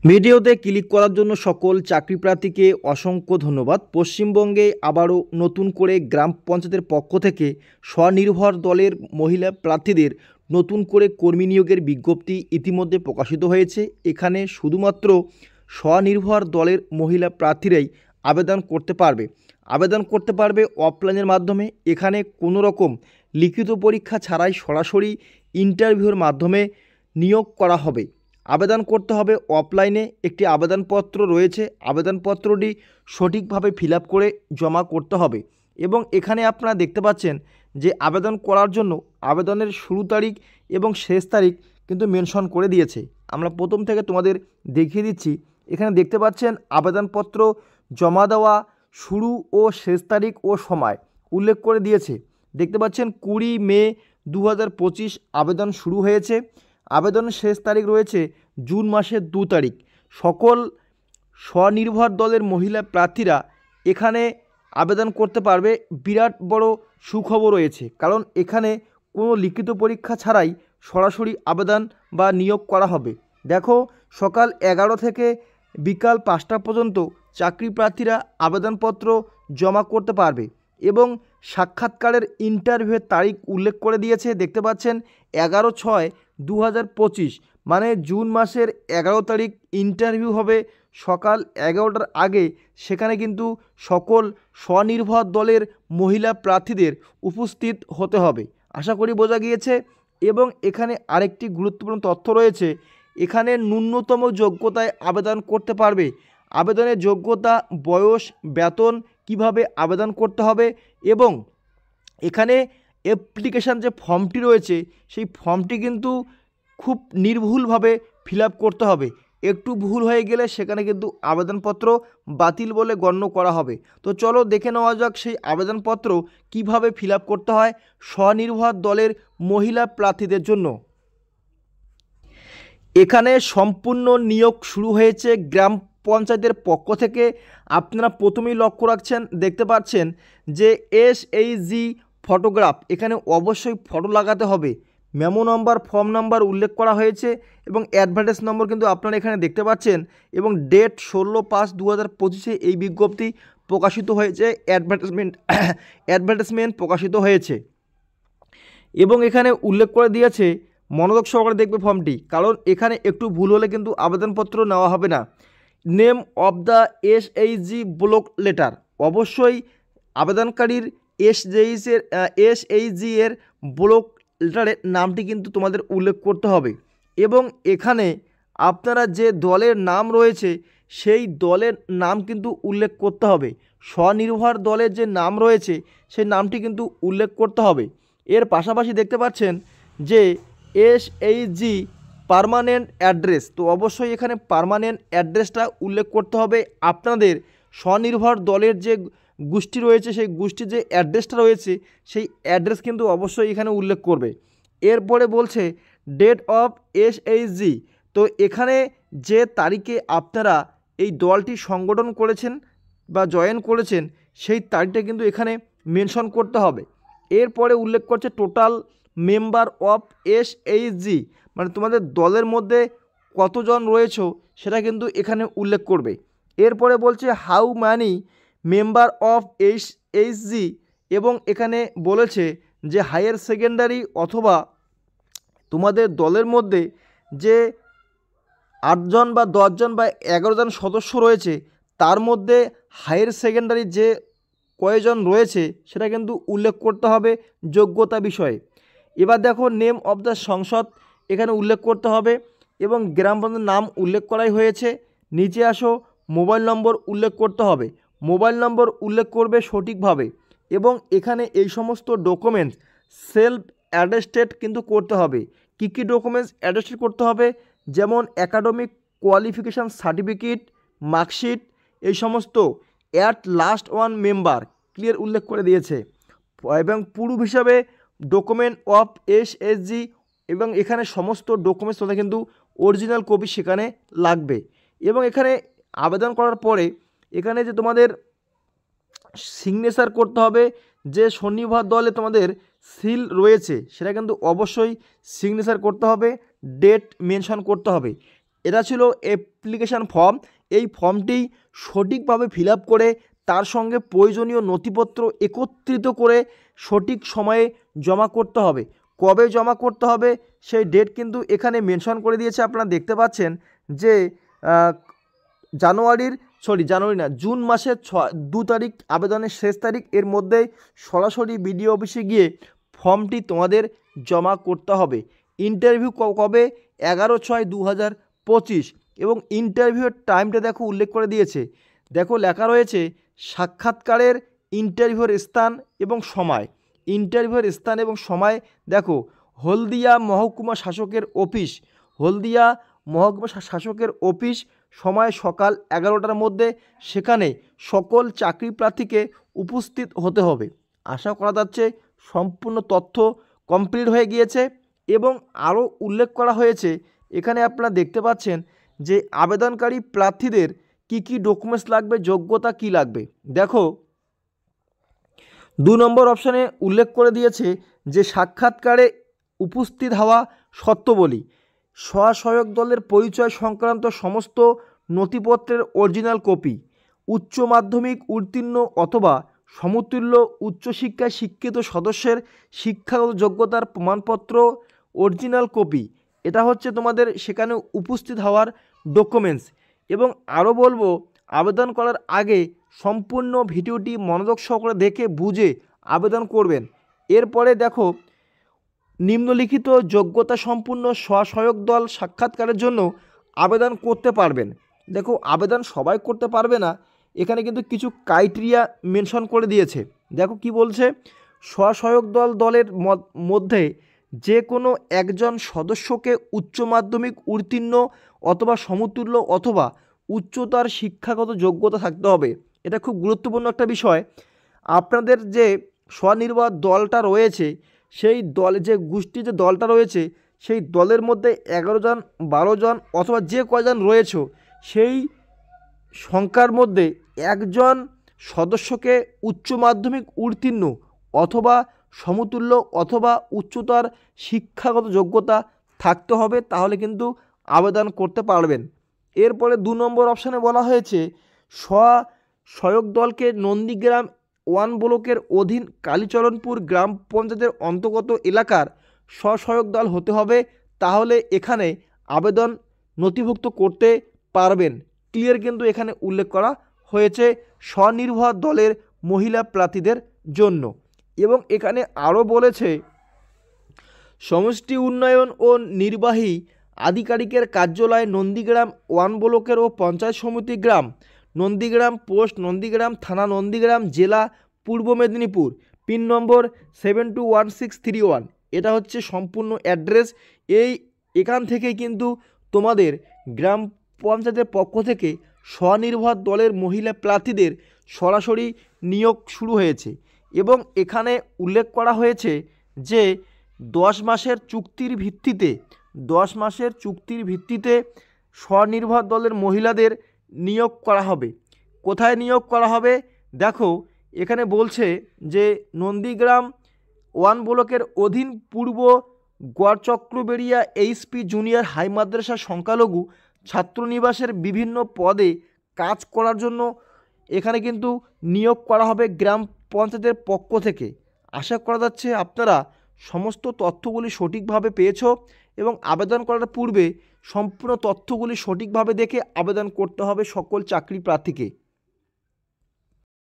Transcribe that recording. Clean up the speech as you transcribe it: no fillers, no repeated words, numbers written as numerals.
ভিডিওতে ক্লিক করার জন্য সকল চাকরি প্রার্থীকে অসংখ্য ধন্যবাদ। পশ্চিমবঙ্গে আবারও নতুন করে গ্রাম পঞ্চায়েতের পক্ষ থেকে স্বনির্ভর দলের মহিলা প্রার্থীদের নতুন করে কর্মী নিয়োগের বিজ্ঞপ্তি ইতিমধ্যে প্রকাশিত হয়েছে। এখানে শুধুমাত্র স্বনির্ভর দলের মহিলা প্রার্থীরাই আবেদন করতে পারবে অফলাইনের মাধ্যমে। এখানে কোনো রকম লিখিত পরীক্ষা ছাড়াই সরাসরি ইন্টারভিউর মাধ্যমে নিয়োগ করা হবে। আবেদন করতে হবে অফলাইনে। একটি আবেদনপত্র রয়েছে, আবেদনপত্রটি সঠিকভাবে ফিল আপ করে জমা করতে হবে। এবং এখানে আপনারা দেখতে পাচ্ছেন যে আবেদন করার জন্য আবেদনের শুরু তারিখ এবং শেষ তারিখ কিন্তু মেনশন করে দিয়েছে। আমরা প্রথম থেকে তোমাদের দেখিয়ে দিচ্ছি। এখানে দেখতে পাচ্ছেন আবেদনপত্র জমা দেওয়া শুরু ও শেষ তারিখ ও সময় উল্লেখ করে দিয়েছে। দেখতে পাচ্ছেন 20 মে 2025 আবেদন শুরু হয়েছে। আবেদনের শেষ তারিখ রয়েছে জুন মাসের 2 তারিখ। সকল স্বনির্ভর দলের মহিলা প্রার্থীরা এখানে আবেদন করতে পারবে। বিরাট বড় সুখবর রয়েছে, কারণ এখানে কোনো লিখিত পরীক্ষা ছাড়াই সরাসরি আবেদন বা নিয়োগ করা হবে। দেখো, সকাল 11 থেকে বিকাল 5টা পর্যন্ত চাকরি প্রার্থীরা আবেদনপত্র জমা করতে পারবে এবং সাক্ষাৎকারের ইন্টারভিউয়ের তারিখ উল্লেখ করে দিয়েছে। দেখতে পাচ্ছেন 11/6/2025 মানে জুন মাসের 11 তারিখ ইন্টারভিউ হবে সকাল 11টার আগে। সেখানে কিন্তু সকল স্বনির্ভর দলের মহিলা প্রার্থীদের উপস্থিত হতে হবে। আশা করি বোঝা গিয়েছে। এবং এখানে আরেকটি গুরুত্বপূর্ণ তথ্য রয়েছে। এখানে ন্যূনতম যোগ্যতায় আবেদন করতে পারবে। আবেদনের যোগ্যতা, বয়স, বেতন, কিভাবে আবেদন করতে হবে এবং এখানে অ্যাপ্লিকেশান যে ফর্মটি রয়েছে সেই ফর্মটি কিন্তু খুব নির্ভুলভাবে ফিল আপ করতে হবে। একটু ভুল হয়ে গেলে সেখানে কিন্তু আবেদনপত্র বাতিল বলে গণ্য করা হবে। তো চলো দেখে নেওয়া যাক সেই আবেদনপত্র কিভাবে ফিল আপ করতে হয় স্বনির্ভর দলের মহিলা প্রার্থীদের জন্য। এখানে সম্পূর্ণ নিয়োগ শুরু হয়েছে গ্রাম পঞ্চায়েতের পক্ষ থেকে। আপনারা প্রথমেই লক্ষ্য রাখছেন, দেখতে পাচ্ছেন যে SHG ফটোগ্রাফ, এখানে অবশ্যই ফটো লাগাতে হবে। মেমো নম্বর, ফর্ম নাম্বার উল্লেখ করা হয়েছে এবং অ্যাডভার্টাইজ নম্বর কিন্তু আপনারা এখানে দেখতে পাচ্ছেন। এবং ডেট 16/5/2025 এই বিজ্ঞপ্তি প্রকাশিত হয়েছে, অ্যাডভার্টাইজমেন্ট প্রকাশিত হয়েছে। এবং এখানে উল্লেখ করে দিয়েছে, মনোযোগ সহকারে দেখবে ফর্মটি, কারণ এখানে একটু ভুল হলে কিন্তু আবেদনপত্র নেওয়া হবে না। Name of the SHG block letter, অবশ্যই আবেদনকারীর SHG এর ব্লক লেটারের নামটি কিন্তু তোমাদের উল্লেখ করতে হবে। এবং এখানে আপনারা যে দলের নাম রয়েছে সেই দলের নাম কিন্তু উল্লেখ করতে হবে। স্বনির্ভর দলের যে নাম রয়েছে সেই নামটি কিন্তু উল্লেখ করতে হবে। এর পাশাপাশি দেখতে পাচ্ছেন যে SHG পার্মানেন্ট অ্যাড্রেস, তো অবশ্যই এখানে পার্মানেন্ট অ্যাড্রেসটা উল্লেখ করতে হবে। আপনাদের স্বনির্ভর দলের যে গোষ্ঠী রয়েছে সেই গোষ্ঠীর যে অ্যাড্রেসটা রয়েছে সেই অ্যাড্রেস কিন্তু অবশ্যই এখানে উল্লেখ করবে। এরপরে বলছে ডেট অফ SHG, তো এখানে যে তারিখে আপনারা এই দলটি সংগঠন করেছেন বা জয়েন করেছেন সেই তারিখটা কিন্তু এখানে মেনশন করতে হবে। এরপরে উল্লেখ করছে টোটাল মেম্বার অফ SHG, মানে তোমাদের দলের মধ্যে কতজন রয়েছে সেটা কিন্তু এখানে উল্লেখ করবে। এরপরে বলছে how many member of SHG, এবং এখানে বলেছে যে হায়ার সেকেন্ডারি অথবা তোমাদের দলের মধ্যে যে 8 জন বা 10 জন বা 11 জন সদস্য রয়েছে তার মধ্যে হায়ার সেকেন্ডারি যে কয়জন রয়েছে সেটা কিন্তু উল্লেখ করতে হবে যোগ্যতা বিষয়ে। এবার দেখো নেম অফ দ্য সংসদ, এখানে উল্লেখ করতে হবে এবং গ্রাম পঞ্চায়েতের নাম উল্লেখ করাই হয়েছে। নিচে আসো, মোবাইল নম্বর উল্লেখ করতে হবে। মোবাইল নম্বর উল্লেখ করবে সঠিকভাবে। এবং এখানে এই সমস্ত ডকুমেন্টস সেলফ অ্যাটেস্টেড কিন্তু করতে হবে। কী কী ডকুমেন্টস অ্যাটেস্টেড করতে হবে, যেমন একাডেমিক কোয়ালিফিকেশান সার্টিফিকেট, মার্কশিট, এই সমস্ত at last one member clear উল্লেখ করে দিয়েছে। এবং প্রুফ হিসাবে ডকুমেন্ট অফ SHG, এবং এখানে সমস্ত ডকুমেন্টস তোমরা কিন্তু অরিজিনাল কপি সেখানে লাগবে। এবং এখানে আবেদন করার পরে এখানে যে তোমাদের সিগনেচার করতে হবে, যে স্বনির্ভর দলে তোমাদের সিল রয়েছে সেটা কিন্তু অবশ্যই সিগনেচার করতে হবে, ডেট মেনশন করতে হবে। এটা ছিল অ্যাপ্লিকেশান ফর্ম। এই ফর্মটি সঠিকভাবে ফিল আপ করে তার সঙ্গে প্রয়োজনীয় নথিপত্র একত্রিত করে সঠিক সময়ে জমা করতে হবে। কবে জমা করতে হবে সেই ডেট কিন্তু এখানে মেনশন করে দিয়েছে। আপনারা দেখতে পাচ্ছেন যে জুন মাসের 2 তারিখ আবেদনের শেষ তারিখ। এর মধ্যে সরাসরি বিডিও অফিসে গিয়ে ফর্মটি তোমাদের জমা করতে হবে। ইন্টারভিউ কবে? 11/6/2025 এবং ইন্টারভিউয়ের টাইমটা দেখো উল্লেখ করে দিয়েছে। দেখো লেখা রয়েছে সাক্ষাৎকারের ইন্টারভিউয়ের স্থান এবং সময়। ইন্টারভিউয়ের স্থান এবং সময় দেখো হলদিয়া মহকুমা শাসকের অফিস, হলদিয়া মহকুমা শাসকের অফিস, সময় সকাল 11টার মধ্যে। সেখানে সকল চাকরি প্রার্থীকে উপস্থিত হতে হবে। আশা করা যাচ্ছে সম্পূর্ণ তথ্য কমপ্লিট হয়ে গিয়েছে এবং আরও উল্লেখ করা হয়েছে এখানে আপনারা দেখতে পাচ্ছেন যে আবেদনকারী প্রার্থীদের কি কি ডকুমেন্টস লাগবে, যোগ্যতা কি লাগবে। দেখো 2 নম্বর অপশানে উল্লেখ করে দিয়েছে যে সাক্ষাৎকারে উপস্থিত হওয়া শর্তাবলী, স্বসহায়ক দলের পরিচয় সংক্রান্ত সমস্ত নথিপত্রের অরিজিনাল কপি, উচ্চ মাধ্যমিক উত্তীর্ণ অথবা সমতুল্য উচ্চশিক্ষায় শিক্ষিত সদস্যের শিক্ষাগত যোগ্যতার প্রমাণপত্র অরিজিনাল কপি। এটা হচ্ছে তোমাদের সেখানে উপস্থিত হওয়ার ডকুমেন্টস। এবং আরও বলবো আবেদন করার আগে সম্পূর্ণ ভিডিওটি মনোযোগ সহকারে দেখে বুঝে আবেদন করবেন। এরপরে দেখো নিম্নলিখিত যোগ্যতা সম্পূর্ণ স্বসহায়ক দল সাক্ষাৎকারের জন্য আবেদন করতে পারবেন। দেখো আবেদন সবাই করতে পারবে না, এখানে কিন্তু কিছু ক্রাইটেরিয়া মেনশন করে দিয়েছে। দেখো কি বলছে, স্বসহায়ক দলের মধ্যে যে কোনো একজন সদস্যকে উচ্চ মাধ্যমিক উত্তীর্ণ অথবা সমতুল্য অথবা উচ্চতর শিক্ষাগত যোগ্যতা থাকতে হবে। এটা খুব গুরুত্বপূর্ণ একটা বিষয়। আপনাদের যে স্বনির্ভর দলটা রয়েছে সেই দলে যে গোষ্ঠী যে দলটা রয়েছে সেই দলের মধ্যে 11 জন 12 জন অথবা যে কয়জন রয়েছে সেই সংখ্যার মধ্যে একজন সদস্যকে উচ্চ মাধ্যমিক উত্তীর্ণ অথবা সমতুল্য অথবা উচ্চতর শিক্ষাগত যোগ্যতা থাকতে হবে, তাহলে কিন্তু আবেদন করতে পারবেন। এরপরে 2 নম্বর অপশানে বলা হয়েছে স্বসহায়ক দলকে নন্দীগ্রাম 1 ব্লকের অধীন কালীচরণপুর গ্রাম পঞ্চায়েতের অন্তর্গত এলাকার স্বসহায়ক দল হতে হবে, তাহলে এখানে আবেদন নথিভুক্ত করতে পারবেন। ক্লিয়ার কিন্তু এখানে উল্লেখ করা হয়েছে স্বনির্ভর দলের মহিলা প্রার্থীদের জন্য। এবং এখানে আরও বলেছে সমষ্টি উন্নয়ন ও নির্বাহী আধিকারিকের কার্যালয় নন্দীগ্রাম 1 ব্লকের ও পঞ্চায়েত সমিতি গ্রাম নন্দীগ্রাম, পোস্ট নন্দীগ্রাম, থানা নন্দীগ্রাম, জেলা পূর্ব মেদিনীপুর, পিন নম্বর 721631। এটা হচ্ছে সম্পূর্ণ অ্যাড্রেস। এখান থেকেই কিন্তু তোমাদের গ্রাম পঞ্চায়েতের পক্ষ থেকে স্বনির্ভর দলের মহিলা প্রার্থীদের সরাসরি নিয়োগ শুরু হয়েছে। এবং এখানে উল্লেখ করা হয়েছে যে 10 মাসের চুক্তির ভিত্তিতে স্বনির্ভর দলের মহিলাদের নিয়োগ করা হবে। কোথায় নিয়োগ করা হবে? দেখো এখানে বলছে যে নন্দীগ্রাম 1 ব্লকের অধীন পূর্ব গড়চক্রবেড়িয়া এইচপি জুনিয়র হাই মাদ্রাসা সংখ্যালঘু ছাত্রনিবাসের বিভিন্ন পদে কাজ করার জন্য এখানে কিন্তু নিয়োগ করা হবে গ্রাম পঞ্চায়েতের পক্ষ থেকে। আশা করা যাচ্ছে আপনারা সমস্ত তথ্যগুলি সঠিকভাবে পেয়েছো এবং আবেদন করার পূর্বে সম্পূর্ণ তথ্যগুলি সঠিকভাবে দেখে আবেদন করতে হবে সকল চাকরি প্রার্থীকে।